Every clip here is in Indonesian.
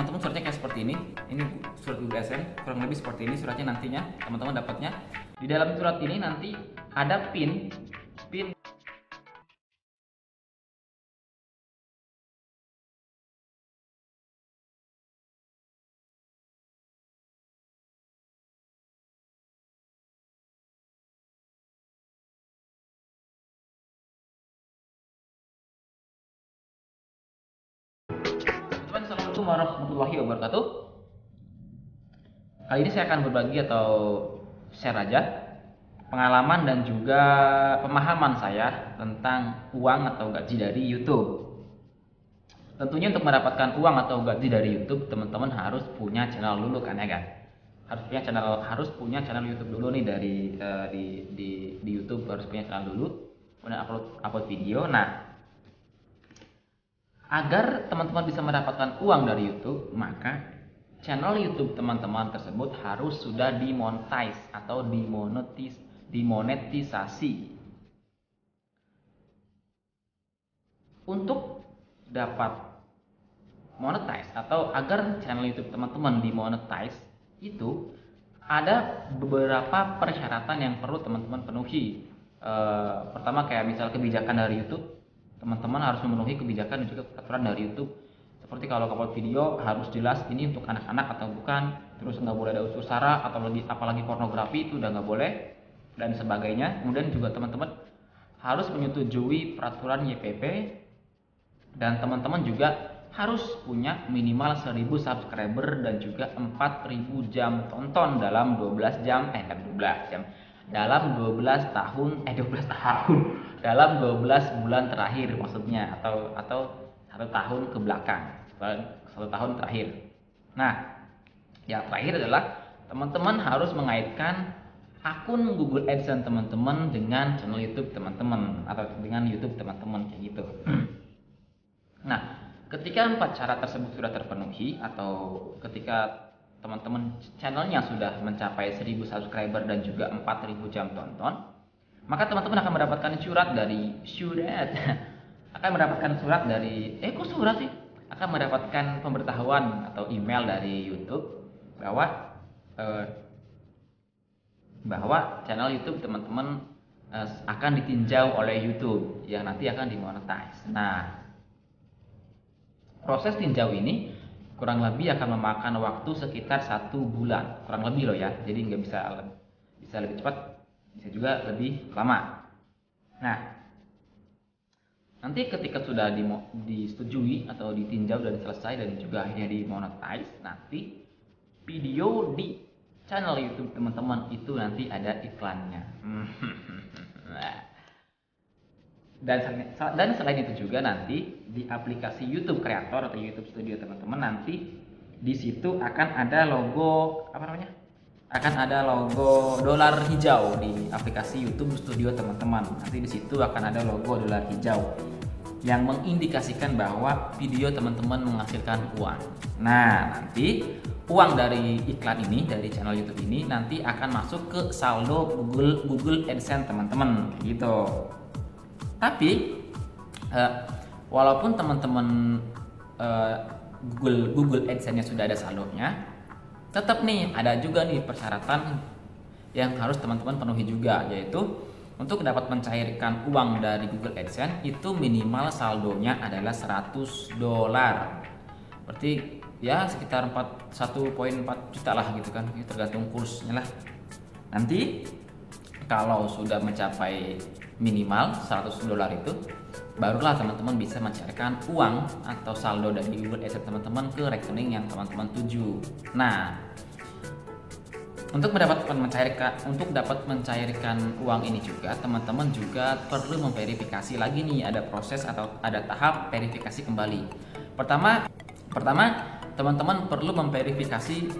teman-teman suratnya kayak seperti ini. Ini surat Google AdSense, kurang lebih seperti ini suratnya nantinya teman-teman dapatnya. Di dalam surat ini nanti ada pin Assalamualaikum warahmatullahi wabarakatuh. Kali ini saya akan berbagi atau share aja pengalaman dan juga pemahaman saya tentang uang atau gaji dari YouTube. Tentunya untuk mendapatkan uang atau gaji dari YouTube, teman-teman harus punya channel dulu kan ya kan? Harus punya channel YouTube dulu nih di YouTube, harus punya channel dulu, kemudian upload video. Nah, agar teman-teman bisa mendapatkan uang dari YouTube, maka channel YouTube teman-teman tersebut harus sudah dimonetize atau dimonetisasi. Untuk dapat monetize atau agar channel YouTube teman-teman dimonetize, itu ada beberapa persyaratan yang perlu teman-teman penuhi. Pertama kayak misal kebijakan dari YouTube, teman-teman harus memenuhi kebijakan dan juga peraturan dari YouTube. Seperti kalau upload video harus jelas ini untuk anak-anak atau bukan, terus nggak boleh ada unsur sara atau apalagi pornografi, itu udah nggak boleh dan sebagainya. Kemudian juga teman-teman harus menyetujui peraturan YPP, dan teman-teman juga harus punya minimal 1000 subscriber dan juga 4000 jam tonton dalam 12 dalam 12 bulan terakhir maksudnya, atau 1 tahun ke belakang, 1 tahun terakhir. Nah, yang terakhir adalah teman-teman harus mengaitkan akun Google AdSense teman-teman dengan channel YouTube teman-teman atau dengan YouTube teman-teman kayak gitu. Nah, ketika 4 syarat tersebut sudah terpenuhi atau ketika teman-teman channelnya sudah mencapai 1000 subscriber dan juga 4000 jam tonton, maka teman-teman akan mendapatkan surat akan mendapatkan pemberitahuan atau email dari YouTube bahwa channel YouTube teman-teman akan ditinjau oleh YouTube yang nanti akan dimonetize. Nah, proses tinjau ini kurang lebih akan memakan waktu sekitar 1 bulan, kurang lebih loh ya. Jadi nggak bisa lebih cepat, bisa juga lebih lama. Nah, nanti ketika sudah disetujui atau ditinjau dan selesai dan juga akhirnya dimonetize, nanti video di channel YouTube teman-teman itu nanti ada iklannya. Dan selain itu juga nanti di aplikasi YouTube Creator atau YouTube Studio teman-teman, nanti di situ akan ada logo dolar hijau di aplikasi YouTube Studio teman-teman. Nanti di situ akan ada logo dolar hijau yang mengindikasikan bahwa video teman-teman menghasilkan uang. Nah, nanti uang dari iklan ini, dari channel YouTube ini nanti akan masuk ke saldo Google AdSense teman-teman gitu. Tapi walaupun teman-teman Google AdSense-nya sudah ada saldonya, tetap nih ada juga nih persyaratan yang harus teman-teman penuhi juga, yaitu untuk dapat mencairkan uang dari Google AdSense itu minimal saldonya adalah $100. Berarti ya sekitar 1,4 juta lah gitu kan, tergantung kursnya lah. Nanti kalau sudah mencapai minimal $100 itu, barulah teman-teman bisa mencairkan uang atau saldo dari Google AdSense teman-teman ke rekening yang teman-teman tuju. Nah, untuk dapat mencairkan uang ini juga, teman-teman juga perlu memverifikasi lagi nih, ada proses atau ada tahap verifikasi kembali. Pertama, teman-teman perlu memverifikasi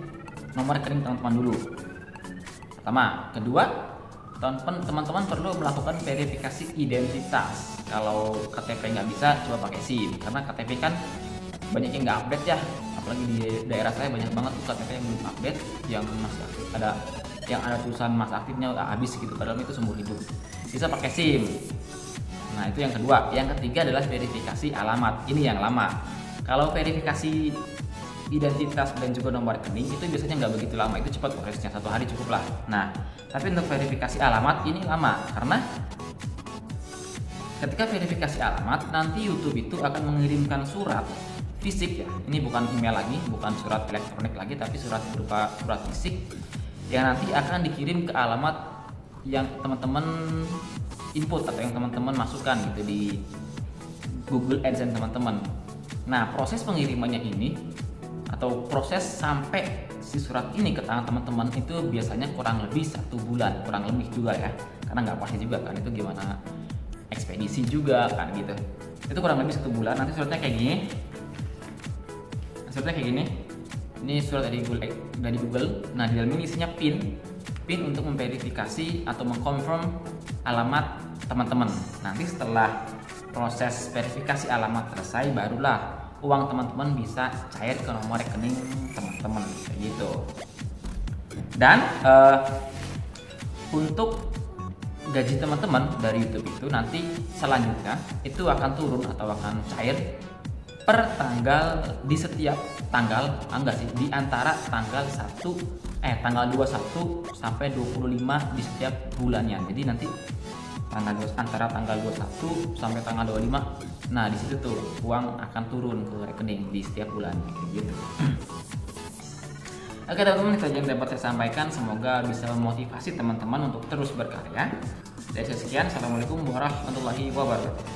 nomor rekening teman-teman dulu. Kedua, teman-teman perlu melakukan verifikasi identitas. Kalau KTP nggak bisa, coba pakai SIM, karena KTP kan banyak yang nggak update ya. Apalagi di daerah saya banyak banget tuh KTP yang belum update, yang masih ada tulisan masa aktifnya udah habis gitu, padahal itu seumur hidup. Bisa pakai SIM. Nah, itu yang kedua. Yang ketiga adalah verifikasi alamat. Ini yang lama. Kalau verifikasi identitas dan juga nomor rekening itu biasanya nggak begitu lama, itu cepat prosesnya, 1 hari cukup lah. Nah, tapi untuk verifikasi alamat ini lama, karena ketika verifikasi alamat nanti YouTube itu akan mengirimkan surat fisik ya. Ini bukan email lagi, bukan surat elektronik lagi, tapi surat berupa surat fisik yang nanti akan dikirim ke alamat yang teman-teman input atau yang teman-teman masukkan gitu di Google AdSense teman-teman. Nah, proses pengirimannya ini atau proses sampai si surat ini ke tangan teman-teman itu biasanya kurang lebih 1 bulan, kurang lebih juga ya, karena nggak pasti juga kan itu gimana ekspedisi juga kan gitu. Itu kurang lebih 1 bulan. Nanti suratnya kayak gini. Ini surat dari Google. Nah, di dalam ini isinya PIN untuk memverifikasi atau mengkonfirm alamat teman-teman. Nanti setelah proses verifikasi alamat selesai, barulah uang teman-teman bisa cair ke nomor rekening teman-teman kayak gitu. Dan untuk gaji teman-teman dari YouTube itu nanti selanjutnya itu akan turun atau akan cair per tanggal, di setiap tanggal, di antara tanggal 21 sampai 25 di setiap bulannya. Jadi nanti antara tanggal 21 sampai tanggal 25. Nah, di situ tuh uang akan turun ke rekening di setiap bulannya gitu. Oke teman-teman, itu aja yang dapat saya sampaikan. Semoga bisa memotivasi teman-teman untuk terus berkarya. Dari saya sekian, assalamualaikum warahmatullahi wabarakatuh.